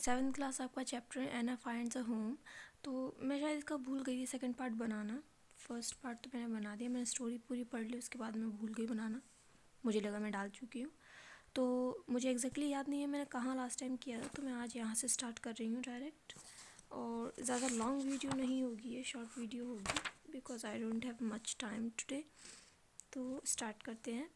7th class आपका chapter Anne finds a home. तो मैं शायद इसका भूल गई थी सेकंड पार्ट बनाना। फर्स्ट पार्ट तो मैंने बना दिया, मैंने स्टोरी पूरी पढ़ ली, उसके बाद मैं भूल गई बनाना। मुझे लगा मैं डाल चुकी हूँ, तो मुझे एग्जैक्टली याद नहीं है मैंने कहाँ लास्ट टाइम किया था। तो मैं आज यहाँ से स्टार्ट कर रही हूँ डायरेक्ट, और ज़्यादा लॉन्ग वीडियो नहीं होगी, ये शॉर्ट वीडियो होगी because I don't have much time today. तो स्टार्ट करते हैं।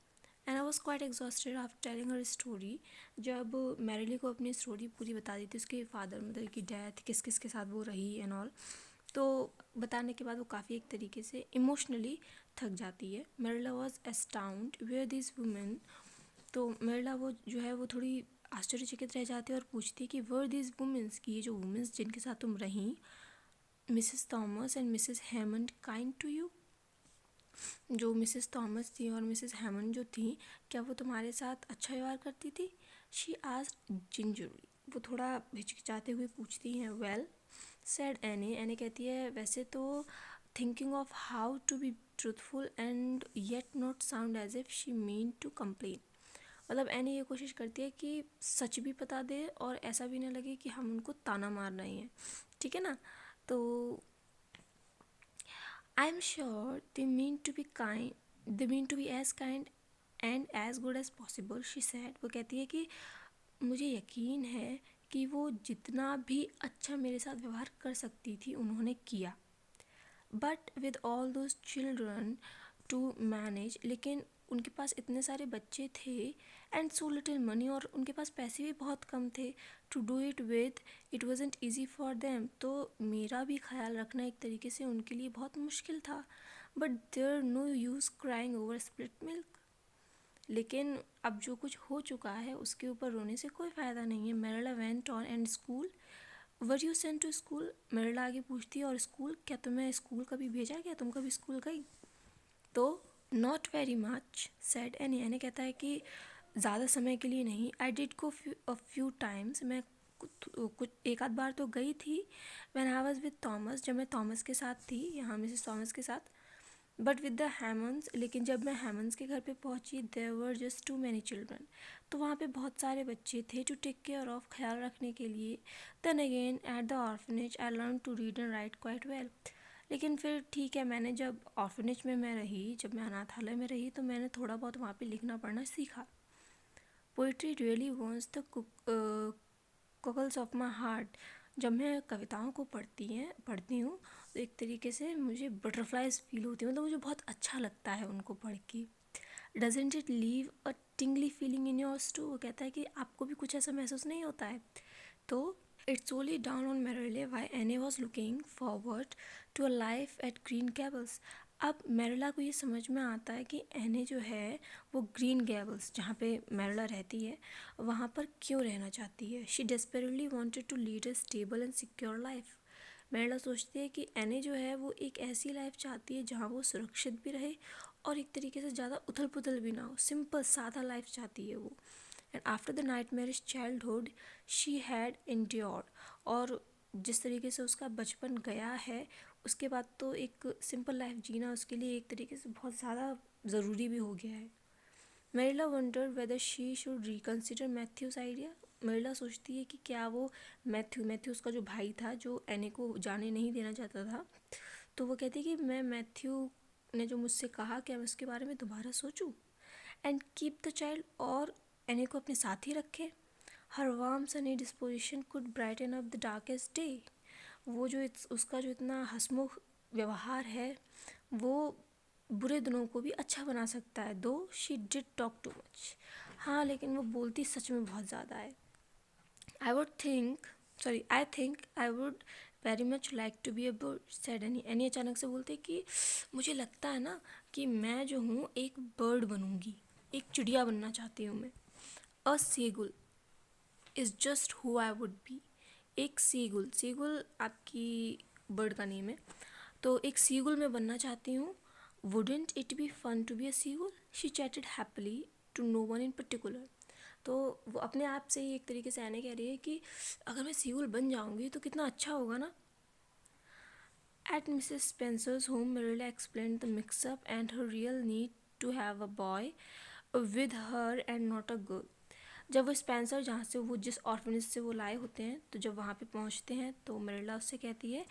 And I was quite exhausted after telling her story. जब मैरिली को अपनी स्टोरी पूरी बता दी थी, उसके फादर मदर की डेथ, किस किस के साथ वो रही एंड ऑल, तो बताने के बाद वो काफ़ी एक तरीके से इमोशनली थक जाती है। Marilla was astound where this women. तो मेरिला वो जो है वो थोड़ी आश्चर्यचकित रह जाती है और पूछती है कि वर दिस वुमेंस, की ये जो वुमेंस जिनके साथ तुम रही, Mrs Thomas and Mrs Hammond kind to you. जो मिसेस थॉमस थी और मिसेस हेमन जो थी, क्या वो तुम्हारे साथ अच्छा व्यवहार करती थी? She asked gingerly. वो थोड़ा हिचकिचाते हुए पूछती हैं। Well said Anne. एनी कहती है वैसे तो thinking of how to be truthful and yet not sound as if she mean to complain. मतलब एनी ये कोशिश करती है कि सच भी बता दे और ऐसा भी ना लगे कि हम उनको ताना मार रहे हैं, ठीक है ना। तो I'm sure they mean to be as kind and as good as possible, she said. वो कहती है कि मुझे यकीन है कि वो जितना भी अच्छा मेरे साथ व्यवहार कर सकती थी उन्होंने किया। But with all those children to manage, लेकिन उनके पास इतने सारे बच्चे थे, एंड सो लिटिल मनी, और उनके पास पैसे भी बहुत कम थे, to do it with, it wasn't easy for them. तो मेरा भी ख्याल रखना एक तरीके से उनके लिए बहुत मुश्किल था। But there no use crying over split milk. लेकिन अब जो कुछ हो चुका है उसके ऊपर रोने से कोई फ़ायदा नहीं है। Marilla went on and school, were you sent to school. Marilla आगे पूछती है और स्कूल, क्या तुम्हें स्कूल कभी भेजा गया, तुम कभी स्कूल गई? तो not very much said Anne. Any कहता है कि ज़्यादा समय के लिए नहीं। I did go a few times. मैं कुछ एक आध बार तो गई थी। When I was with Thomas, जब मैं थॉमस के साथ थी, यहाँ मिसेस थॉमस के साथ। बट विद द हैमंड्स, लेकिन जब मैं हैमंड्स के घर पे पहुँची, there were just too many children. तो वहाँ पे बहुत सारे बच्चे थे टू टेक केयर ऑफ, ख्याल रखने के लिए। Then again at the orphanage I learn to read and write quite well. लेकिन फिर ठीक है, मैंने जब ऑर्फनेज में मैं रही, जब मैं अनाथालय में रही, तो मैंने थोड़ा बहुत वहाँ पे लिखना पढ़ना सीखा। Poetry really wants the cockles of my heart. जब मैं कविताओं को पढ़ती हूँ तो एक तरीके से मुझे बटरफ्लाइज फील होती है, मतलब मुझे बहुत अच्छा लगता है उनको पढ़ के। Doesn't it leave a tingly feeling in yours too. वो कहता है कि आपको भी कुछ ऐसा महसूस नहीं होता है? तो it's solely down on Merrily why Annie was looking forward to a life at Green Gables. अब मेरिला को ये समझ में आता है कि एने जो है वो ग्रीन गैबल्स, जहाँ पे मेरिला रहती है, वहाँ पर क्यों रहना चाहती है। She desperately wanted to lead a stable and secure life. Marilla सोचती है कि एने जो है वो एक ऐसी लाइफ चाहती है जहाँ वो सुरक्षित भी रहे और एक तरीके से ज़्यादा उथल पुथल भी ना हो, सिंपल सादा लाइफ चाहती है वो। And after the nightmarish childhood she had endured, और जिस तरीके से उसका बचपन गया है उसके बाद तो एक सिंपल लाइफ जीना उसके लिए एक तरीके से बहुत ज़्यादा ज़रूरी भी हो गया है। Marilla wonder whether she should reconsider Matthew's idea. Marilla सोचती है कि क्या वो मैथ्यू उसका जो भाई था, जो एने को जाने नहीं देना चाहता था, तो वो कहती है कि मैं मैथ्यू ने जो मुझसे कहा, क्या मैं उसके बारे में दोबारा सोचूं एंड कीप द चाइल्ड, और एने को अपने साथ ही रखे। Her warm sunny disposition could brighten up the darkest day. वो जो उसका जो इतना हंसमुख व्यवहार है वो बुरे दिनों को भी अच्छा बना सकता है। Though she did talk too much. हाँ, लेकिन वो बोलती सच में बहुत ज़्यादा है। I think I would very much like to be a bird said Anne. Anne अचानक से बोलते कि मुझे लगता है ना कि मैं जो हूँ एक बर्ड बनूँगी, एक चिड़िया बनना चाहती हूँ मैं। A seagull is just who I would be. एक सीगुल आपकी बर्ड का नेम है, तो एक सीगुल मैं बनना चाहती हूँ। Wouldn't it be fun to be a seagull, she chatted happily to no one in particular. तो वो अपने आप से ही एक तरीके से आने कह रही है कि अगर मैं सीगुल बन जाऊँगी तो कितना अच्छा होगा ना। At Mrs. Spencer's home, Marilla explained the mix-up and her real need to have a boy with her and not a girl. जब वो स्पेंसर जहाँ से वो जिस ऑर्फनेज से वो लाए होते हैं, तो जब वहाँ पे पहुँचते हैं तो मरिल्डा उससे कहती है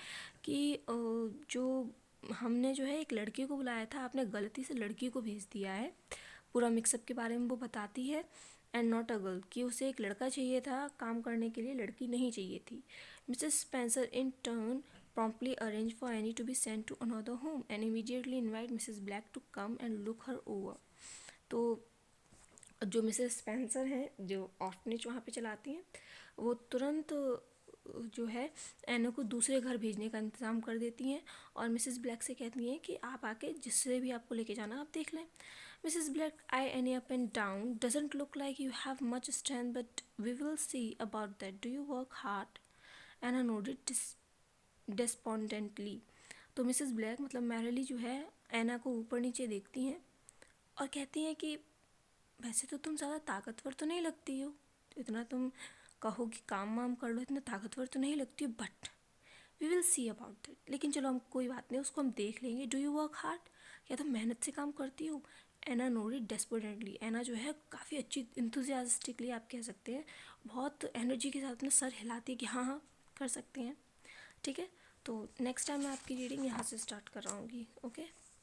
कि जो हमने जो है एक लड़की को बुलाया था, आपने गलती से लड़की को भेज दिया है। पूरा मिक्सअप के बारे में वो बताती है, एंड नॉट अ गर्ल, कि उसे एक लड़का चाहिए था काम करने के लिए, लड़की नहीं चाहिए थी। Mrs Spencer in turn promptly arrange for Annie to be sent to another home and immediately invite Mrs. Black to come and look her over. तो जो मिसेस स्पेंसर हैं, जो ऑर्फनेज वहाँ पे चलाती हैं, वो तुरंत जो है एना को दूसरे घर भेजने का इंतज़ाम कर देती हैं और मिसेस ब्लैक से कहती हैं कि आप आके जिससे भी आपको लेके जाना आप देख लें। Mrs Black eyed Annie up and down, doesn't look like you have much strength but we will see about that, do you work hard? Anna nodded despondently. तो मिसेस ब्लैक मतलब मैरिली जो है एना को ऊपर नीचे देखती हैं और कहती हैं कि वैसे तो तुम ज़्यादा ताकतवर तो नहीं लगती हो, तो इतना तुम कहो कि काम वाम कर लो, इतना ताकतवर तो नहीं लगती हो, but we will see about it, लेकिन चलो हम कोई बात नहीं, उसको हम देख लेंगे। Do you work hard? क्या तुम मेहनत से काम करती हो? एना नोडेड डेस्परेटली। एना जो है काफ़ी अच्छी इंथुजियास्टिकली आप कह सकते हैं, बहुत एनर्जी के साथ अपना सर हिलाती है कि हाँ हाँ कर सकते हैं। ठीक है, तो नेक्स्ट टाइम मैं आपकी रीडिंग यहाँ से स्टार्ट कर रहा हूँगी। ओके।